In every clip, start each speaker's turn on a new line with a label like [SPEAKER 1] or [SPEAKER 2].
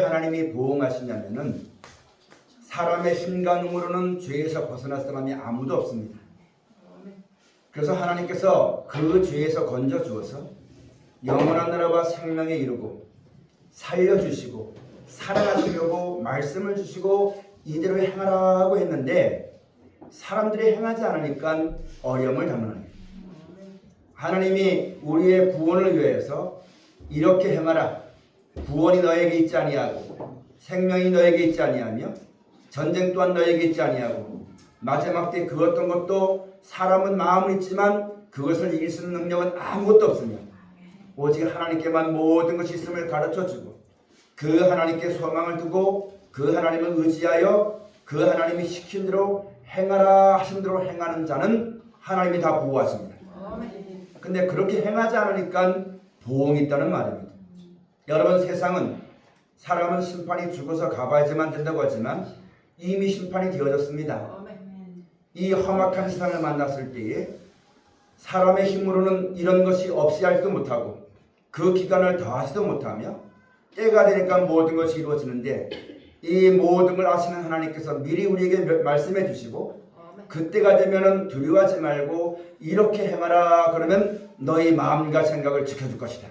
[SPEAKER 1] 하나님이 보응하시냐면은 사람의 힘과 능으로는 죄에서 벗어날 사람이 아무도 없습니다. 그래서 하나님께서 그 죄에서 건져 주어서 영원한 나라와 생명에 이르고 살려주시고 살아나시려고 말씀을 주시고 이대로 행하라고 했는데 사람들이 행하지 않으니까 어려움을 당하는 거예요. 하나님이 우리의 구원을 위해서 이렇게 행하라. 구원이 너에게 있지 아니하고 생명이 너에게 있지 아니하며 전쟁 또한 너에게 있지 아니하고 마지막 때 그 어떤 것도 사람은 마음은 있지만 그것을 이길 수 있는 능력은 아무것도 없으며 오직 하나님께만 모든 것이 있음을 가르쳐주고 그 하나님께 소망을 두고 그 하나님을 의지하여 그 하나님이 시킨 대로 행하라 하신 대로 행하는 자는 하나님이 다 보호하십니다. 근데 그렇게 행하지 않으니까 보응이 있다는 말입니다. 여러분, 세상은 사람은 심판이 죽어서 가봐야지만 된다고 하지만 이미 심판이 되어졌습니다. 이 험악한 세상을 만났을 때에 사람의 힘으로는 이런 것이 없이 하지도 못하고 그 기간을 더하지도 못하며 때가 되니까 모든 것이 이루어지는데 이 모든 걸 아시는 하나님께서 미리 우리에게 말씀해 주시고 그때가 되면은 두려워하지 말고 이렇게 행하라 그러면 너희 마음과 생각을 지켜줄 것이다.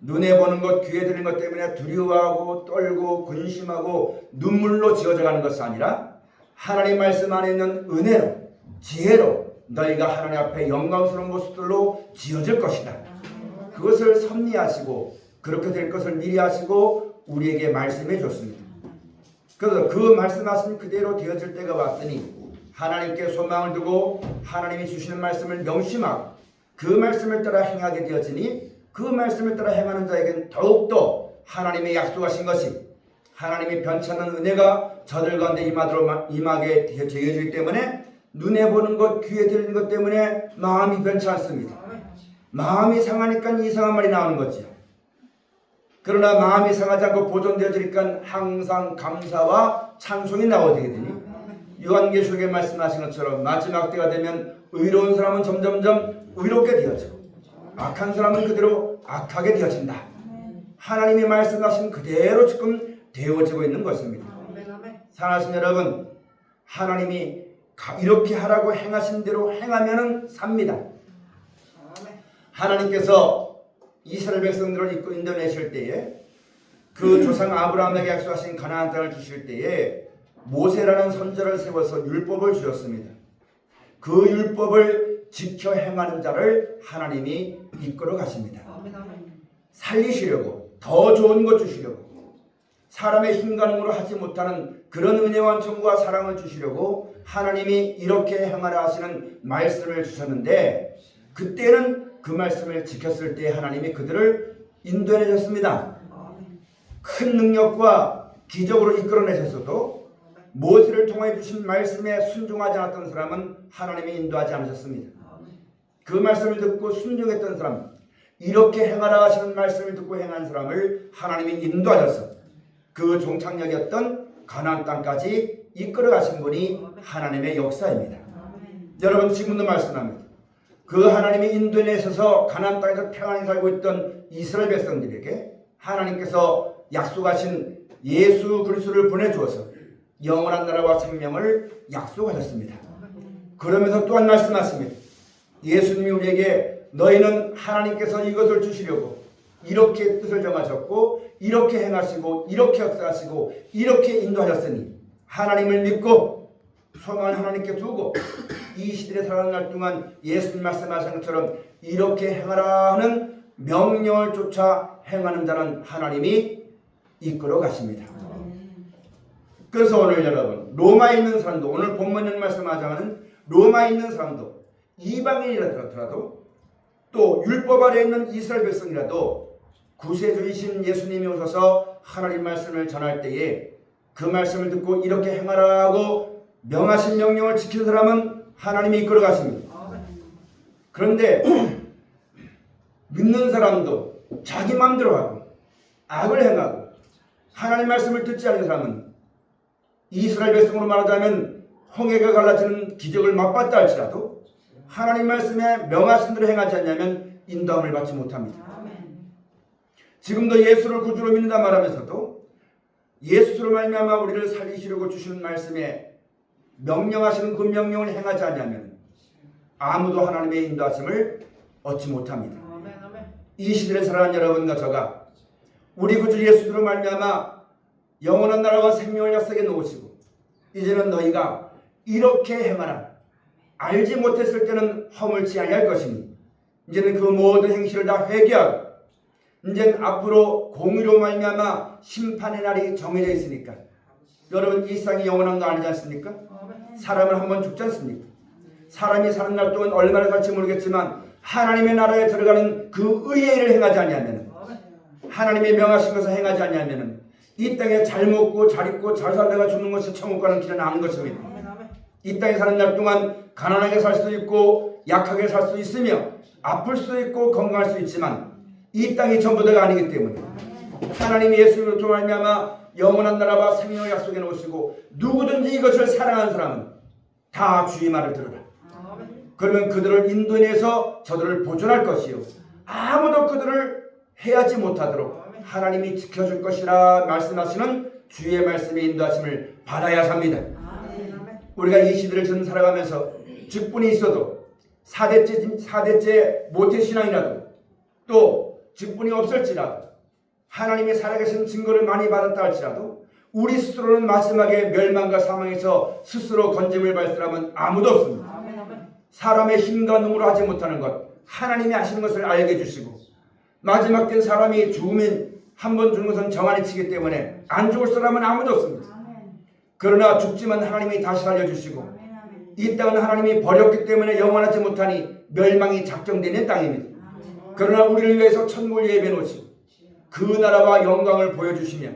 [SPEAKER 1] 눈에 보는 것, 귀에 들리는 것 때문에 두려워하고 떨고 근심하고 눈물로 지어져가는 것이 아니라 하나님 말씀 안에 있는 은혜로 지혜로 너희가 하나님 앞에 영광스러운 모습들로 지어질 것이다. 그것을 섭리하시고 그렇게 될 것을 미리 하시고 우리에게 말씀해 줬습니다. 그래서 그 말씀하신 그대로 되어질 때가 왔으니 하나님께 소망을 두고 하나님이 주시는 말씀을 명심하고 그 말씀을 따라 행하게 되어지니 그 말씀을 따라 행하는 자에게는 더욱더 하나님의 약속하신 것이 하나님의 변찮는 은혜가 저들 가운데 임하게 되어지기 때문에 눈에 보는 것, 귀에 들리는 것 때문에 마음이 변치 않습니다. 마음이 상하니까 이상한 말이 나오는 거죠. 그러나 마음이 상하지 않고 보존되어지니까 항상 감사와 찬송이 나오게 되니 요한계시록에 말씀하신 것처럼 마지막 때가 되면 의로운 사람은 점점점 의롭게 되어지고 악한 사람은 그대로 악하게 되어진다. 하나님이 말씀하신 그대로 지금 되어지고 있는 것입니다. 사랑하시는 여러분, 하나님이 이렇게 하라고 행하신 대로 행하면 삽니다. 하나님께서 이스라엘 백성들을 이끌고 인도내실 때에 그 조상 아브라함에게 약속하신 가나안 땅을 주실 때에 모세라는 선지자를 세워서 율법을 주셨습니다. 그 율법을 지켜 행하는 자를 하나님이 이끌어 가십니다. 살리시려고 더 좋은 것 주시려고 사람의 힘과 능으로 하지 못하는 그런 은혜와 청구와 사랑을 주시려고 하나님이 이렇게 행하라 하시는 말씀을 주셨는데 그때는 그 말씀을 지켰을 때 하나님이 그들을 인도해내셨습니다. 큰 능력과 기적으로 이끌어내셨어도 모세를 통해 주신 말씀에 순종하지 않았던 사람은 하나님이 인도하지 않으셨습니다. 그 말씀을 듣고 순종했던 사람, 이렇게 행하라 하시는 말씀을 듣고 행한 사람을 하나님이 인도하셔서 그 종착역이었던 가나안 땅까지 이끌어 가신 분이 하나님의 역사입니다. 여러분, 지금도 말씀합니다. 그 하나님이 인도내셔서 가나안 땅에서 평안히 살고 있던 이스라엘 백성들에게 하나님께서 약속하신 예수 그리스도를 보내주어서 영원한 나라와 생명을 약속하셨습니다. 그러면서 또한 말씀하십니다. 예수님이 우리에게 너희는 하나님께서 이것을 주시려고 이렇게 뜻을 정하셨고 이렇게 행하시고 이렇게 역사하시고 이렇게 인도하셨으니 하나님을 믿고 소망을 하나님께 두고 이 시대에 살아가는 날 동안 예수님 말씀하신 것처럼 이렇게 행하라 하는 명령을 쫓아 행하는 자는 하나님이 이끌어 가십니다. 그래서 오늘 여러분, 로마에 있는 사람도, 오늘 본문 말씀하자면 로마에 있는 사람도, 이방인이라도 또 율법 아래에 있는 이스라엘 백성이라도 구세주이신 예수님이 오셔서 하나님 말씀을 전할 때에 그 말씀을 듣고 이렇게 행하라고 명하신 명령을 지키는 사람은 하나님이 이끌어 가십니다. 그런데 믿는 사람도 자기 마음대로 하고 악을 행하고 하나님 말씀을 듣지 않는 사람은 이스라엘 백성으로 말하자면 홍해가 갈라지는 기적을 맛봤다 할지라도 하나님 말씀에 명하신 대로 행하지 않냐면 인도함을 받지 못합니다. 지금도 예수를 구주로 믿는다 말하면서도 예수로 말미암아 우리를 살리시려고 주시는 말씀에 명령하시는 그 명령을 행하지 않으면 아무도 하나님의 인도하심을 얻지 못합니다. 이 시대를 살아가는 여러분과 저가 우리 구주 예수로 말미암아 영원한 나라와 생명을 약속해 놓으시고 이제는 너희가 이렇게 행하라. 알지 못했을 때는 허물지 아니할 것이니 이제는 그 모든 행실을 다 회개하고 이제는 앞으로 공의로 말미암아 심판의 날이 정해져 있으니까 여러분 이 세상이 영원한 거 아니지 않습니까? 사람은 한번 죽지 않습니까? 사람이 사는 날 동안 얼마나 살지 모르겠지만 하나님의 나라에 들어가는 그 의의 일을 행하지 아니하면 하나님의 명하신 것을 행하지 아니하면 이 땅에 잘 먹고 잘 입고 잘 살다가 죽는 것이 천국 가는 길은 아는 것입니다. 이 땅에 사는 날 동안 가난하게 살 수도 있고 약하게 살 수 있으며 아플 수도 있고 건강할 수 있지만 이 땅이 전부 다가 아니기 때문에 하나님이 예수를 통해 말미암아 영원한 나라와 생명을 약속해 놓으시고 누구든지 이것을 사랑하는 사람은 다 주의 말을 들으라. 그러면 그들을 인도해서 저들을 보존할 것이요 아무도 그들을 해하지 못하도록 하나님이 지켜줄 것이라 말씀하시는 주의 말씀의 인도하심을 받아야 삽니다. 우리가 이 시대를 전 살아가면서 직분이 있어도 4대째 모태신앙이라도 또 직분이 없을지라도 하나님의 살아계신 증거를 많이 받았다 할지라도 우리 스스로는 마지막에 멸망과 사망에서 스스로 건짐을 받을 사람은 아무도 없습니다. 사람의 힘과 능으로 하지 못하는 것 하나님이 하시는 것을 알게 해주시고 마지막 땐 사람이 죽으면 한 번 죽는 것은 정한이 치기 때문에 안 죽을 사람은 아무도 없습니다. 그러나 죽지만 하나님이 다시 살려주시고 이 땅은 하나님이 버렸기 때문에 영원하지 못하니 멸망이 작정되는 땅입니다. 그러나 우리를 위해서 천국을 예비해 놓으시고 그 나라와 영광을 보여주시며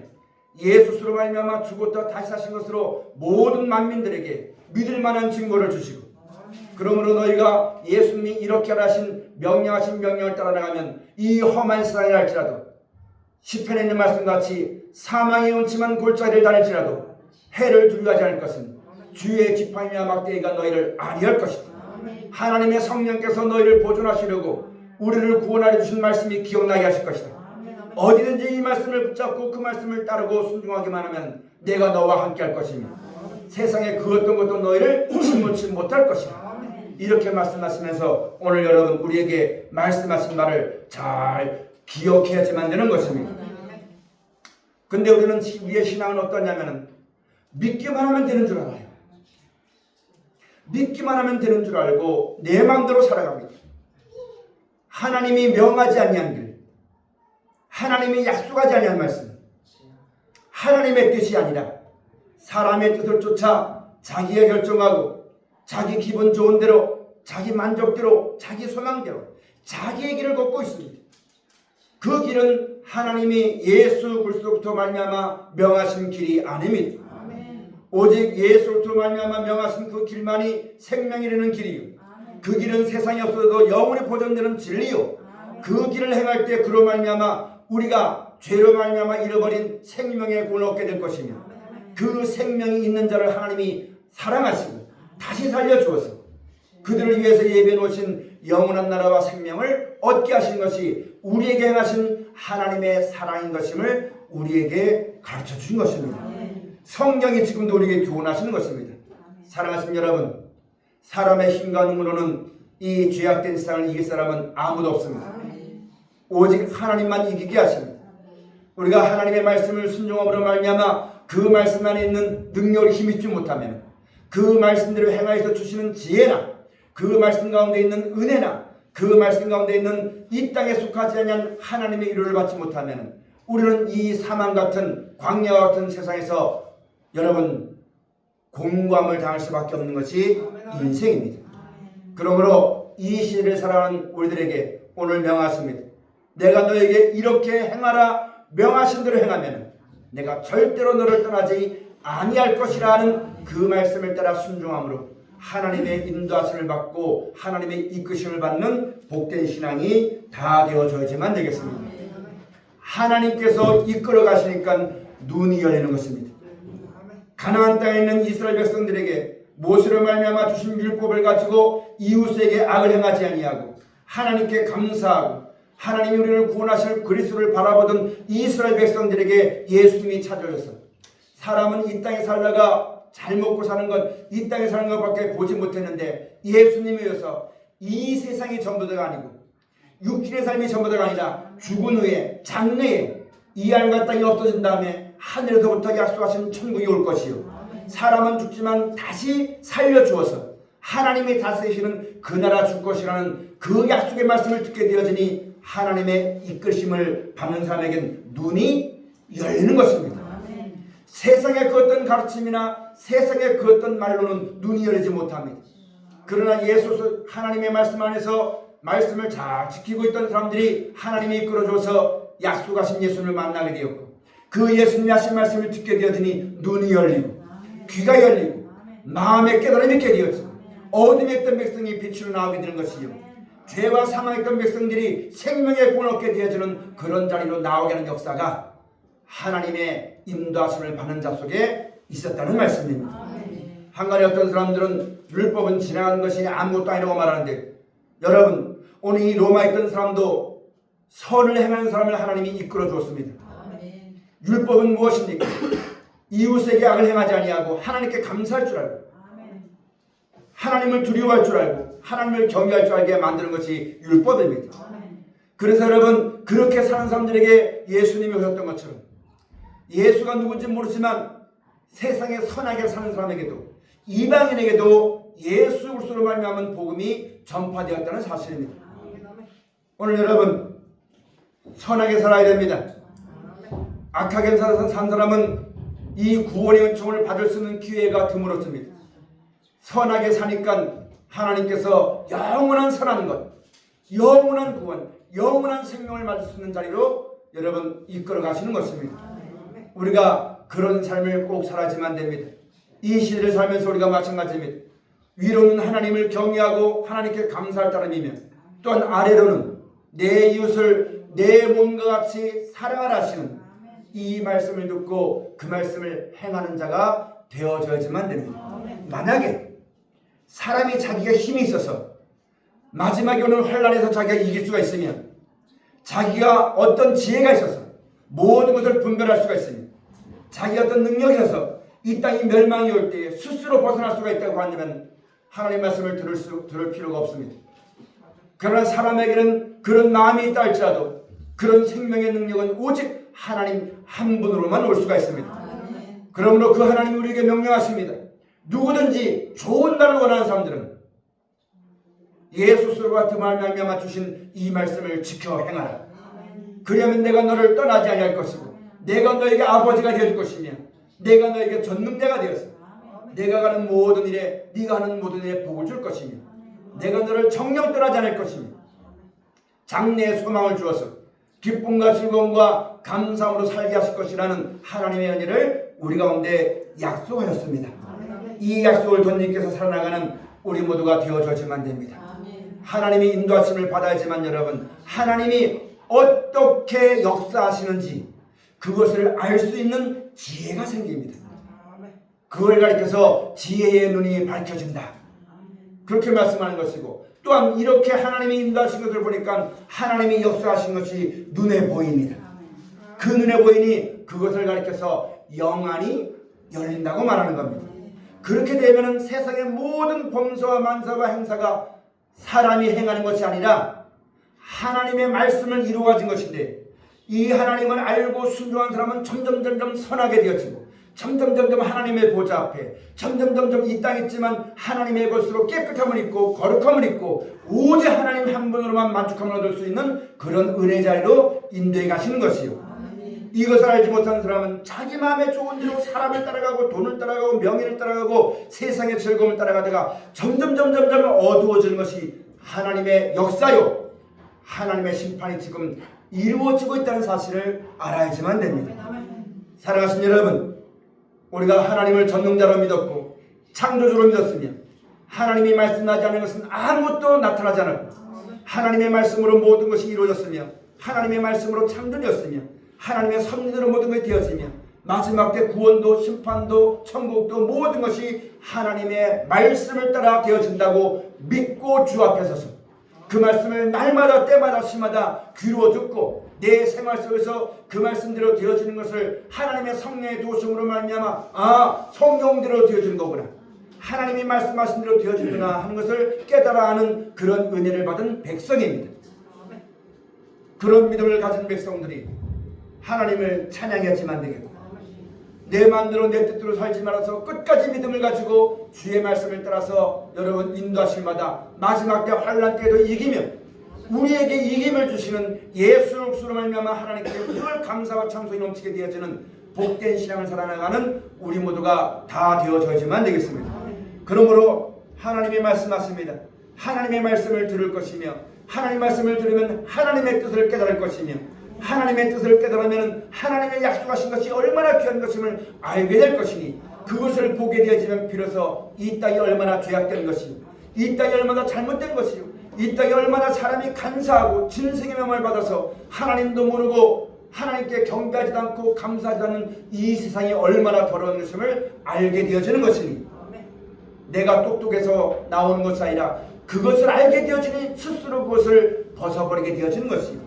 [SPEAKER 1] 예수로 말미암아 죽었다 다시 사신 것으로 모든 만민들에게 믿을 만한 증거를 주시고 그러므로 너희가 예수님이 이렇게 하신 명령하신 명령을 따라 나가면 이 험한 세상에 할지라도 시편에 있는 말씀같이 사망의 음침한 골짜기를 다닐지라도 해를 두려워하지 않을 것은 주의 지팡이와 막대기가 너희를 아니할 것이다. 하나님의 성령께서 너희를 보존하시려고 우리를 구원하여 주신 말씀이 기억나게 하실 것이다. 어디든지 이 말씀을 붙잡고 그 말씀을 따르고 순종하기만 하면 내가 너와 함께 할 것이며 세상에 그 어떤 것도 너희를 침몰치 못할 것이다. 이렇게 말씀하시면서 오늘 여러분 우리에게 말씀하신 말을 잘 기억해야지만 되는 것입니다. 근데 우리는 우리의 신앙은 어떠냐면 믿기만 하면 되는 줄 알아요. 믿기만 하면 되는 줄 알고 내 마음대로 살아갑니다. 하나님이 명하지 아니한 길, 하나님이 약속하지 아니한 말씀, 하나님의 뜻이 아니라 사람의 뜻을 쫓아 자기가 결정하고 자기 기분 좋은 대로 자기 만족대로 자기 소망대로 자기의 길을 걷고 있습니다. 그 길은 하나님이 예수 그리스도부터 말미암아 명하신 길이 아닙니다. 오직 예수로부터 말미암아 명하신 그 길만이 생명이 되는 길이요 그 길은 세상에 없어도 영원히 보존되는 진리요 그 길을 행할 때 그로 말미암아 우리가 죄로 말미암아 잃어버린 생명의 구원을 얻게 될 것이며 그 생명이 있는 자를 하나님이 사랑하시고 다시 살려주어서 그들을 위해서 예비해 놓으신 영원한 나라와 생명을 얻게 하신 것이 우리에게 행하신 하나님의 사랑인 것임을 우리에게 가르쳐 주신 것입니다. 성경이 지금도 우리에게 교훈하시는 것입니다. 사랑하시는 여러분, 사람의 힘과 능으로는 이 죄악된 세상을 이길 사람은 아무도 없습니다. 오직 하나님만 이기게 하십니다. 우리가 하나님의 말씀을 순종함으로 말미암아 그 말씀 안에 있는 능력을 힘입지 못하면 그 말씀대로 행하여서 주시는 지혜나 그 말씀 가운데 있는 은혜나 그 말씀 가운데 있는 이 땅에 속하지 않은 하나님의 이루를 받지 못하면 우리는 이 사망 같은 광야와 같은 세상에서 여러분 공고함을 당할 수밖에 없는 것이 인생입니다. 그러므로 이 시대를 살아가는 우리들에게 오늘 명하십니다. 내가 너에게 이렇게 행하라 명하신 대로 행하면 내가 절대로 너를 떠나지 아니할 것이라는 그 말씀을 따라 순종함으로 하나님의 인도하심을 받고 하나님의 이끄심을 받는 복된 신앙이 다 되어져야지만 되겠습니다. 하나님께서 이끌어 가시니까 눈이 열리는 것입니다. 가나안 땅에 있는 이스라엘 백성들에게 모세로 말미암아 주신 율법을 가지고 이웃에게 악을 행하지 아니하고 하나님께 감사하고 하나님이 우리를 구원하실 그리스도를 바라보던 이스라엘 백성들에게 예수님이 찾아오셔서 사람은 이 땅에 살다가 잘 먹고 사는 것, 이 땅에 사는 것밖에 보지 못했는데 예수님이 오셔서 이 세상이 전부다가 아니고 육신의 삶이 전부다가 아니라 죽은 후에 장래에 이 하늘과 땅이 없어진 다음에 하늘에서부터 약속하신 천국이 올 것이요, 사람은 죽지만 다시 살려주어서 하나님이 다스리시는 그 나라 줄 것이라는 그 약속의 말씀을 듣게 되어지니 하나님의 이끌심을 받는 사람에겐 눈이 열리는 것입니다. 세상의 그 어떤 가르침이나 세상의 그 어떤 말로는 눈이 열리지 못합니다. 그러나 예수 하나님의 말씀 안에서 말씀을 잘 지키고 있던 사람들이 하나님이 이끌어줘서 약속하신 예수님을 만나게 되었고, 그 예수님이 하신 말씀을 듣게 되어지니 눈이 열리고 귀가 열리고 마음의 깨달음이 있게 되었죠. 어둠에 있던 백성이 빛으로 나오게 되는 것이요, 죄와 사망에 있던 백성들이 생명의 꿈을 얻게 되어지는 그런 자리로 나오게 하는 역사가 하나님의 인도하심을 받는 자 속에 있었다는 말씀입니다. 한간에 어떤 사람들은 율법은 지나간 것이 아무것도 아니라고 말하는데, 여러분 오늘 이 로마에 있던 사람도 선을 행하는 사람을 하나님이 이끌어 주었습니다. 율법은 무엇입니까? 이웃에게 악을 행하지 아니하고 하나님께 감사할 줄 알고 하나님을 두려워할 줄 알고 하나님을 경외할 줄 알게 만드는 것이 율법입니다. 그래서 여러분 그렇게 사는 사람들에게 예수님이 오셨던 것처럼 예수가 누군지 모르지만 세상에 선하게 사는 사람에게도 이방인에게도 예수 그리스도로 말미암은 복음이 전파되었다는 사실입니다. 오늘 여러분 선하게 살아야 됩니다. 악하게 산 사람은 이 구원의 은총을 받을 수 있는 기회가 드물었습니다. 선하게 사니까 하나님께서 영원한 선한 것, 영원한 구원, 영원한 생명을 받을 수 있는 자리로 여러분 이끌어 가시는 것입니다. 우리가 그런 삶을 꼭 살아야지만 됩니다. 이 시대를 살면서 우리가 마찬가지입니다. 위로는 하나님을 경외하고 하나님께 감사할 따름이며, 또한 아래로는 내 이웃을 내 몸과 같이 사랑하라 하시는 이 말씀을 듣고 그 말씀을 행하는 자가 되어져야지만 됩니다. 만약에 사람이 자기가 힘이 있어서 마지막에 오는 환란에서 자기가 이길 수가 있으면, 자기가 어떤 지혜가 있어서 모든 것을 분별할 수가 있으면, 자기가 어떤 능력이 있어서 이 땅이 멸망이 올 때에 스스로 벗어날 수가 있다고 한다면 하나님의 말씀을 들을 필요가 없습니다. 그러나 사람에게는 그런 마음이 있다 할지라도 그런 생명의 능력은 오직 하나님 한 분으로만 올 수가 있습니다. 그러므로 그 하나님이 우리에게 명령하십니다. 누구든지 좋은 날을 원하는 사람들은 예수스로 같은 말미암아 주신 이 말씀을 지켜 행하라. 그러면 내가 너를 떠나지 아니할 것이고 내가 너에게 아버지가 되어줄 것이며 내가 너에게 전능자가 되어서 내가 가는 모든 일에 네가 하는 모든 일에 복을 줄 것이며 내가 너를 정령 떠나지 않을 것이며 장래의 소망을 주어서 기쁨과 즐거움과 감사함으로 살게 하실 것이라는 하나님의 은혜를 우리 가운데 약속하셨습니다. 이 약속을 덧님께서 살아나가는 우리 모두가 되어져야지만 됩니다. 하나님이 인도하심을 받아야지만 여러분 하나님이 어떻게 역사하시는지 그것을 알 수 있는 지혜가 생깁니다. 그걸 가리켜서 지혜의 눈이 밝혀진다, 그렇게 말씀하는 것이고, 또한 이렇게 하나님이 인도하신 것을 보니까 하나님이 역사하신 것이 눈에 보입니다. 그 눈에 보이니 그것을 가리켜서 영안이 열린다고 말하는 겁니다. 그렇게 되면 세상의 모든 범사와 만사와 행사가 사람이 행하는 것이 아니라 하나님의 말씀을 이루어 가진 것인데, 이 하나님을 알고 순종한 사람은 점점 선하게 되어지고 점점 하나님의 보좌 앞에 점점 이 땅에 있지만 하나님의 것으로 깨끗함을 입고 거룩함을 입고 오직 하나님 한 분으로만 만족함을 얻을 수 있는 그런 은혜 자리로 인도해 가시는 것이요, 이것을 알지 못한 사람은 자기 마음에 좋은 대로 사람을 따라가고 돈을 따라가고 명예를 따라가고 세상의 즐거움을 따라가다가 점점 어두워지는 것이 하나님의 역사요, 하나님의 심판이 지금 이루어지고 있다는 사실을 알아야지만 됩니다. 사랑하신 여러분, 우리가 하나님을 전능자로 믿었고 창조주로 믿었으며 하나님이 말씀하지 않은 것은 아무것도 나타나지 않았고 하나님의 말씀으로 모든 것이 이루어졌으며 하나님의 말씀으로 창조되었으며 하나님의 섭리대로 모든 것이 되었으며 마지막 때 구원도 심판도 천국도 모든 것이 하나님의 말씀을 따라 되어진다고 믿고 주 앞에 서서 그 말씀을 날마다 때마다 시마다 귀로 듣고 내 생활 속에서 그 말씀대로 되어지는 것을 하나님의 성령의 도심으로 말미암아 성경대로 되어지는 거구나, 하나님이 말씀하신 대로 되어지구나 하는 것을 깨달아 하는 그런 은혜를 받은 백성입니다. 그런 믿음을 가진 백성들이 하나님을 찬양해야지만 되겠고, 내 마음대로 내 뜻대로 살지 말아서 끝까지 믿음을 가지고 주의 말씀을 따라서 여러분 인도하실마다 마지막 때 환난 때도 이기며 우리에게 이김을 주시는 예수 그리스도로 말미암아 하나님께 늘 감사와 찬송이 넘치게 되어지는 복된 신앙을 살아나가는 우리 모두가 다 되어져야지만 되겠습니다. 그러므로 하나님이 말씀하십니다. 하나님의 말씀을 들을 것이며, 하나님의 말씀을 들으면 하나님의 뜻을 깨달을 것이며, 하나님의 뜻을 깨달으면 하나님의 약속하신 것이 얼마나 귀한 것임을 알게 될 것이니, 그것을 보게 되어지면 비로소 이 땅이 얼마나 죄악된 것이요, 이 땅이 얼마나 잘못된 것이요, 이 땅이 얼마나 사람이 간사하고 진생의 명을 받아서 하나님도 모르고 하나님께 경배하지도 않고 감사하지 않는 이 세상이 얼마나 더러운 것임을 알게 되어지는 것이니, 내가 똑똑해서 나오는 것이 아니라 그것을 알게 되어지니 스스로 그것을 벗어버리게 되어지는 것이요,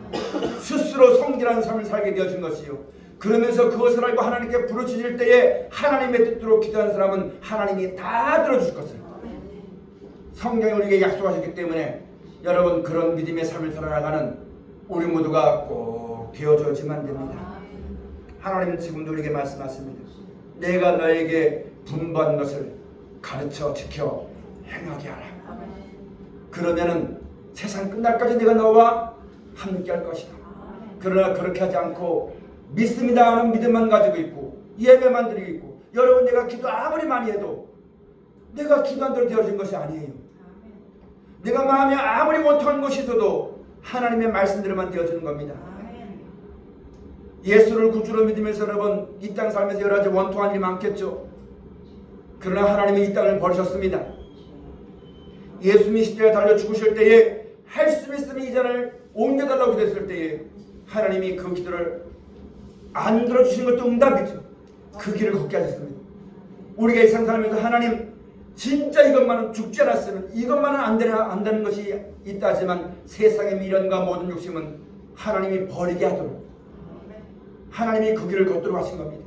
[SPEAKER 1] 스스로 성결한 삶을 살게 되어진 것이요, 그러면서 그것을 알고 하나님께 부르짖을 때에 하나님의 뜻대로 기도하는 사람은 하나님이 다 들어줄 것을 성경이 우리에게 약속하셨기 때문에 여러분 그런 믿음의 삶을 살아나가는 우리 모두가 꼭 되어져야지만 됩니다. 하나님은 지금도 우리에게 말씀하십니다. 내가 너에게 분부한 것을 가르쳐 지켜 행하게 하라. 그러면은 세상 끝날까지 내가 너와 함께 할 것이다. 그러나 그렇게 하지 않고 믿습니다 하는 믿음만 가지고 있고 예배만 드리고 있고, 여러분 내가 기도 아무리 많이 해도 내가 기도한 대로 되어진 것이 아니에요. 내가 마음에 아무리 못한 것이 있어도 하나님의 말씀대로만 되어지는 겁니다. 예수를 구주로 믿으면서 여러분 이 땅 살면서 여러 가지 원통한 일이 많겠죠. 그러나 하나님이 이 땅을 버리셨습니다. 예수님이 십자가에 달려 죽으실 때에 할 수 있으면 이 잔을 옮겨달라고 기도했을 때에 하나님이 그 기도를 안 들어주신 것도 응답이죠. 그 길을 걷게 하셨습니다. 우리가 이 세상 살면서 하나님 진짜 이것만은 죽지 않았으면 이것만은 안 되는 것이 있다 하지만 세상의 미련과 모든 욕심은 하나님이 버리게 하도록 하나님이 그 길을 걷도록 하신 겁니다.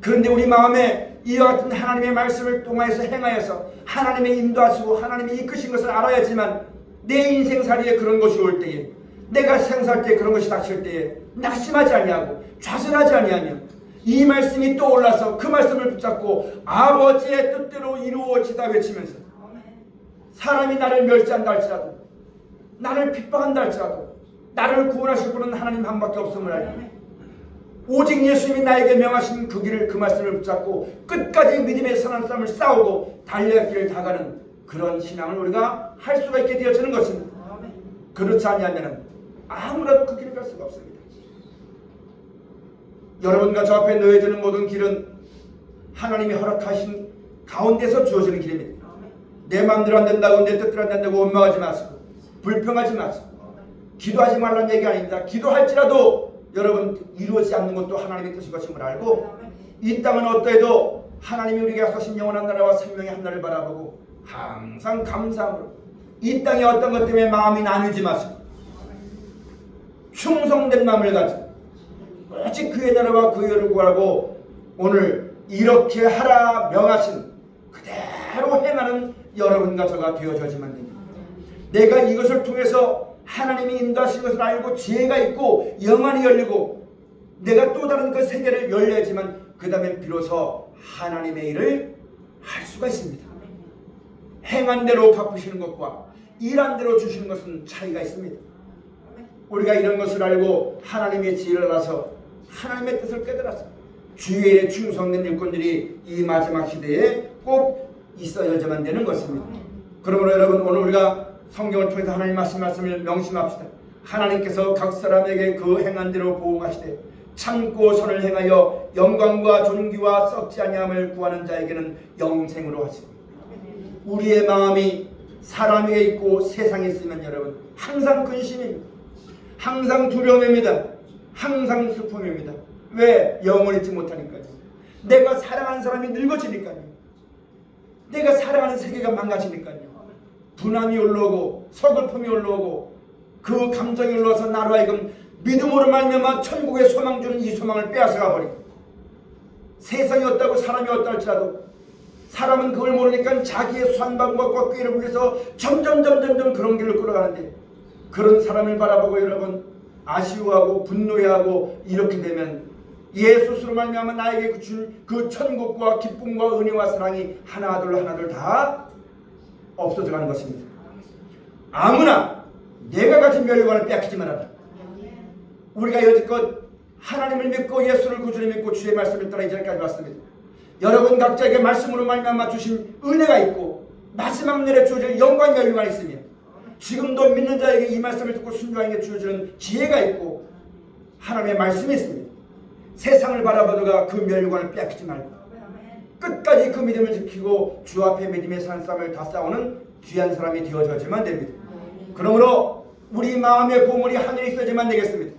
[SPEAKER 1] 그런데 우리 마음에 이와 같은 하나님의 말씀을 통하여서 행하여서 하나님의 인도하시고 하나님이 이끄신 것을 알아야지만 내 인생살이에 그런 것이 올 때에, 내가 생살 때에 그런 것이 닥칠 때에 낙심하지 아니하고 좌절하지 아니하며 이 말씀이 또 올라서 그 말씀을 붙잡고 아버지의 뜻대로 이루어지다 외치면서, 사람이 나를 멸시한다 할지라도, 나를 핍박한다 할지라도 나를 구원하실 분은 하나님 한 밖에 없음을 알고 오직 예수님이 나에게 명하신 그 길을, 그 말씀을 붙잡고 끝까지 믿음의 선한 싸움을 싸우고 달려갈 길을 다가는 그런 신앙을 우리가 할 수가 있게 되어지는 것입니다. 그렇지 않으면 아무라도 그 길을 갈 수가 없습니다. 여러분과 저 앞에 놓여지는 모든 길은 하나님이 허락하신 가운데서 주어지는 길입니다. 내 마음대로 안 된다고, 내 뜻대로 안 된다고 원망하지 마시고 불평하지 마시고, 기도하지 말라는 얘기 아닙니다. 기도할지라도 여러분 이루어지지 않는 것도 하나님의 뜻인 것임을 알고, 이 땅은 어떠해도 하나님이 우리에게 약속하신 영원한 나라와 생명의 한 날을 바라보고 항상 감사함으로 이 땅의 어떤 것 때문에 마음이 나뉘지 마시고 충성된 마음을 가지고 오직 그의 나라와 그 의를 구하고 오늘 이렇게 하라 명하신 그대로 행하는 여러분과 저가 되어져야지만 됩니다. 내가 이것을 통해서 하나님이 인도하신 것을 알고 지혜가 있고 영안이 열리고 내가 또 다른 그 세계를 열려야지만 그 다음에 비로소 하나님의 일을 할 수가 있습니다. 행한 대로 갚으시는 것과 일한 대로 주시는 것은 차이가 있습니다. 우리가 이런 것을 알고 하나님의 지혜를 알아서 하나님의 뜻을 깨달아서 주의 일에 충성된 일꾼들이 이 마지막 시대에 꼭 있어야만 되는 것입니다. 그러므로 여러분 오늘 우리가 성경을 통해서 하나님 말씀을 명심합시다. 하나님께서 각 사람에게 그 행한 대로 보응하시되 참고 선을 행하여 영광과 존귀와 썩지 아니함을 구하는 자에게는 영생으로 하시고, 우리의 마음이 사람에게 있고 세상에 있으면 여러분 항상 근심입니다. 항상 두려움입니다. 항상 슬픔입니다. 왜? 영원히 있지 못하니까요. 내가 사랑하는 사람이 늙어지니까요. 내가 사랑하는 세계가 망가지니까요. 분함이 올라오고 서글픔이 올라오고 그 감정이 올라와서 나로 하여금 믿음으로 말미암아 천국의 소망 주는 이 소망을 빼앗아가 버리고, 세상이 어떠고 사람이 어떨지라도 사람은 그걸 모르니까 자기의 수완방법과 꾀를 부려서 점점 그런 길을 끌어가는데, 그런 사람을 바라보고 여러분 아쉬워하고 분노해하고 이렇게 되면 예수스로 말미암아 나에게 준 그 천국과 기쁨과 은혜와 사랑이 하나둘 다 없어져 가는 것입니다. 아무나 내가 가진 멸관을 빼앗기지 말아라. 우리가 여지껏 하나님을 믿고 예수를 구주로 믿고 주의 말씀을 따라 이 자리까지 왔습니다. 여러분 각자에게 말씀으로 말미암아 주신 은혜가 있고 마지막 날에 주어질 영광과 여유가 있으며, 지금도 믿는 자에게 이 말씀을 듣고 순종하게 주어지는 지혜가 있고 하나님의 말씀이 있습니다. 세상을 바라보다가 그 멸관을 빼앗기지 말고 끝까지 그 믿음을 지키고 주 앞에 믿음의 산싸움을 다 싸우는 귀한 사람이 되어져야지만 됩니다. 그러므로 우리 마음의 보물이 하늘에 있어야지만 되겠습니다.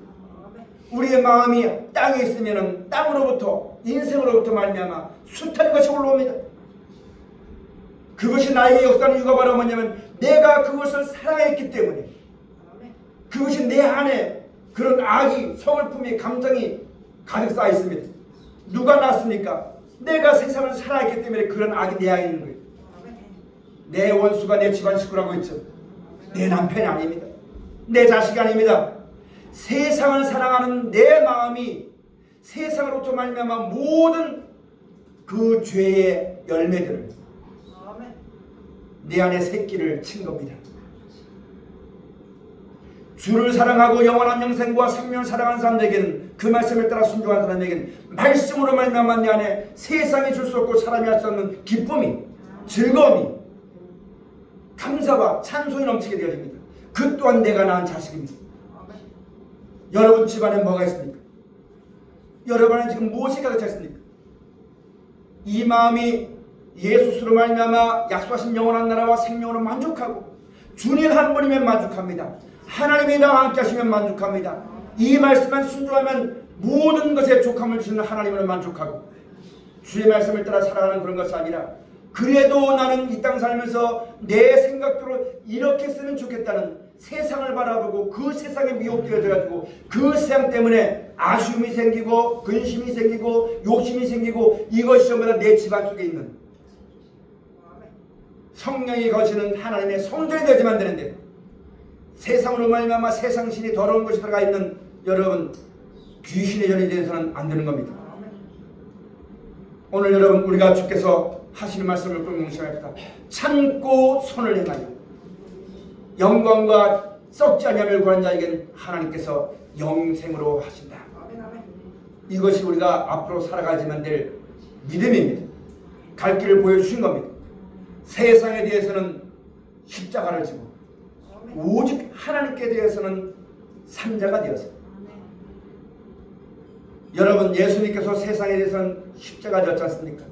[SPEAKER 1] 우리의 마음이 땅에 있으면 땅으로부터 인생으로부터 말미암아 숱한 것이 올라옵니다. 그것이 나에게 역사하는 이유가 바로 뭐냐면 내가 그것을 사랑했기 때문에, 그것이 내 안에 그런 악이 서글픔이 감정이 가득 쌓여 있습니다. 누가 낳았습니까? 내가 세상을 사랑했기 때문에 그런 악이 내 안에 있는 거예요. 내 원수가 내 집안 식구라고 했죠. 내 남편이 아닙니다. 내 자식이 아닙니다. 세상을 사랑하는 내 마음이 세상으로부터 말미암아 모든 그 죄의 열매들을 내 안에 새끼를 친 겁니다. 주를 사랑하고 영원한 영생과 생명을 사랑하는 사람에게는, 그 말씀을 따라 순종하는 사람에게는 말씀으로 말미암아 내 안에 세상이 줄 수 없고 사람이 할 수 없는 기쁨이, 즐거움이, 감사와 찬송이 넘치게 되어집니다. 그 또한 내가 낳은 자식입니다. 여러분 집안에 뭐가 있습니까? 여러분은 지금 무엇이 가득 차 있습니까? 이 마음이 예수스로 말미암아 약속하신 영원한 나라와 생명으로 만족하고 주님 한 분이면 만족합니다. 하나님이 나와 함께 하시면 만족합니다. 이 말씀만 순종하면 모든 것에 족함을 주시는 하나님을 만족하고 주의 말씀을 따라 살아가는 그런 것이 아니라, 그래도 나는 이 땅 살면서 내 생각대로 이렇게 쓰면 좋겠다는 세상을 바라보고 그 세상에 미혹되어져가지고 그 세상 때문에 아쉬움이 생기고 근심이 생기고 욕심이 생기고, 이것이 전부 다 내 집안 속에 있는 성령이 거시는 하나님의 성전이 되지만 되는데, 세상으로 말미암아 세상신이 더러운 것이 들어가 있는 여러분 귀신의 전이 되어서는 안 되는 겁니다. 오늘 여러분 우리가 주께서 하시는 말씀을 꼭 묵상합시다. 참고 선을 행하여 영광과 썩지 아니함을 구한 자에게는 하나님께서 영생으로 하신다. 이것이 우리가 앞으로 살아가지만 될 믿음입니다. 갈 길을 보여주신 겁니다. 세상에 대해서는 십자가를 지고 오직 하나님께 대해서는 산자가 되어서, 여러분 예수님께서 세상에 대해서는 십자가 졌지 않습니까?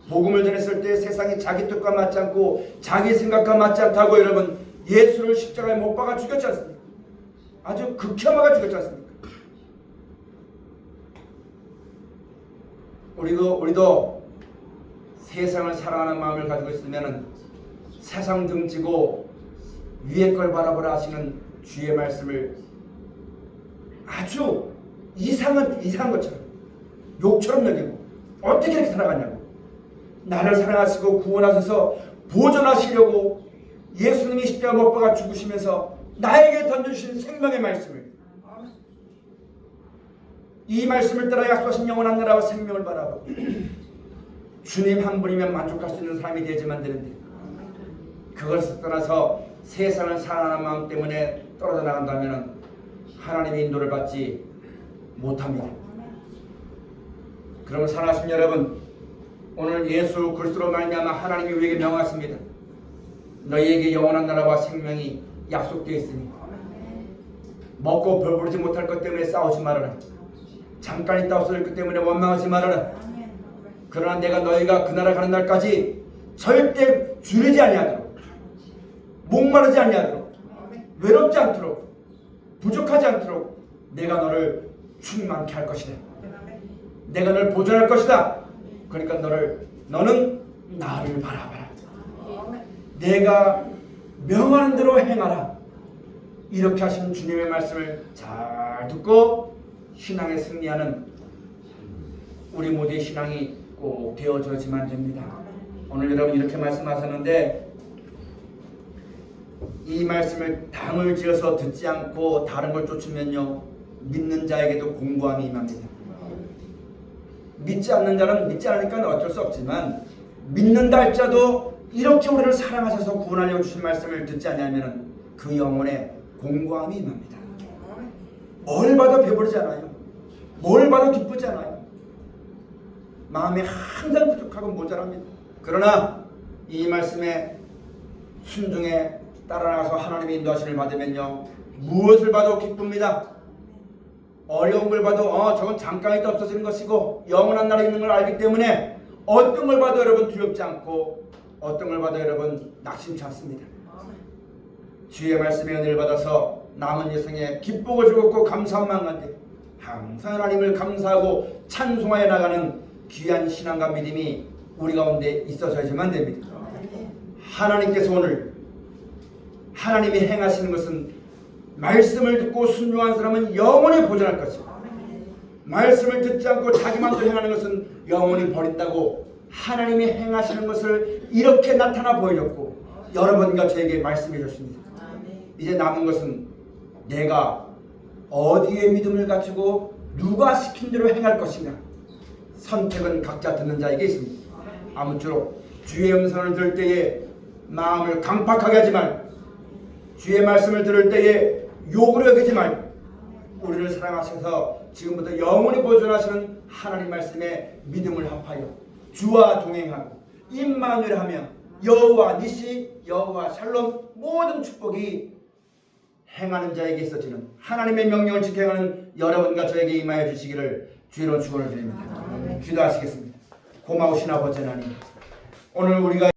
[SPEAKER 1] 복음을 전했을 때 세상이 자기 뜻과 맞지 않고 자기 생각과 맞지 않다고 여러분 예수를 십자가에 못 박아 죽였지 않습니까? 아주 극혐하게 죽였지 않습니까? 우리도 세상을 사랑하는 마음을 가지고 있으면 세상 등지고 위에 걸 바라보라 하시는 주의 말씀을 아주 이상한 것처럼 욕처럼 여기고, 어떻게 이렇게 살아가냐고, 나를 사랑하시고 구원하셔서 보존하시려고 예수님이 십자가 못 박아 죽으시면서 나에게 던져주신 생명의 말씀을, 이 말씀을 따라 약속하신 영원한 나라와 생명을 바라보고 주님 한 분이면 만족할 수 있는 사람이 되지만 되는데, 그것을 떠나서 세상을 사랑하는 마음 때문에 떨어져 나간다면 하나님의 인도를 받지 못합니다. 그러면 사랑하신 여러분, 오늘 예수 그리스도로 말미암아 하나님이 우리에게 명하십니다. 너희에게 영원한 나라와 생명이 약속되어 있으니 먹고 배부르지 못할 것 때문에 싸우지 말아라. 잠깐 있다 없어질 것 때문에 원망하지 말아라. 그러나 내가 너희가 그 나라 가는 날까지 절대 줄이지 아니하도록, 목마르지 아니하도록, 외롭지 않도록, 부족하지 않도록 내가 너를 충만케 할 것이다. 내가 너를 보존할 것이다. 그러니까 너는 나를 바라봐라. 내가 명하는 대로 행하라. 이렇게 하신 주님의 말씀을 잘 듣고 신앙에 승리하는 우리 모두의 신앙이 꼭 되어져야지만 됩니다. 오늘 여러분 이렇게 말씀하셨는데 이 말씀을 당을 지어서 듣지 않고 다른 걸 쫓으면요 믿는 자에게도 공고함이 임합니다. 믿지 않는 자는 믿지 않으니까 어쩔 수 없지만 믿는다 할지라도 이렇게 우리를 사랑하셔서 구원하려고 주신 말씀을 듣지 않으면 그 영혼에 공고함이 임합니다. 뭘 봐도 배부르지 않아요. 뭘 봐도 기쁘지 않아요. 마음이 항상 부족하고 모자랍니다. 그러나 이 말씀에 순종에 따라나가서 하나님의 인도하심을 받으면요 무엇을 봐도 기쁩니다. 어려운 걸 봐도 저건 잠깐 있다 없어지는 것이고 영원한 날에 있는 걸 알기 때문에 어떤 걸 봐도 여러분 두렵지 않고 어떤 걸 봐도 여러분 낙심치 않습니다. 주의 말씀의 은혜를 받아서 남은 여생에 기쁘고 즐겁고 감사한 마음 가운데 항상 하나님을 감사하고 찬송하여 나가는 귀한 신앙과 믿음이 우리 가운데 있어져야지만 됩니다. 하나님께서 오늘 하나님이 행하시는 것은 말씀을 듣고 순종한 사람은 영원히 보존할 것이고 말씀을 듣지 않고 자기 마음대로 행하는 것은 영원히 버린다고 하나님이 행하시는 것을 이렇게 나타나 보여줬고 여러 번과 저에게 말씀해 줬습니다. 이제 남은 것은 내가 어디에 믿음을 갖추고 누가 시킨 대로 행할 것인가 선택은 각자 듣는 자에게 있습니다. 아무쪼록 주의 음성을 들을 때에 마음을 강팍하게 하지 말고 주의 말씀을 들을 때에 욕을 여기지 말고 우리를 사랑하셔서 지금부터 영원히 보존하시는 하나님 말씀에 믿음을 합하여 주와 동행하고 임마누엘 하며 여호와 니시 여호와 샬롬 모든 축복이 행하는 자에게 있어지는 하나님의 명령을 지켜 행하는 여러분과 저에게 임하여 주시기를 주의로 축원을 드립니다. 기도하시겠습니다. 고마우신 아버지 하나님 오늘 우리가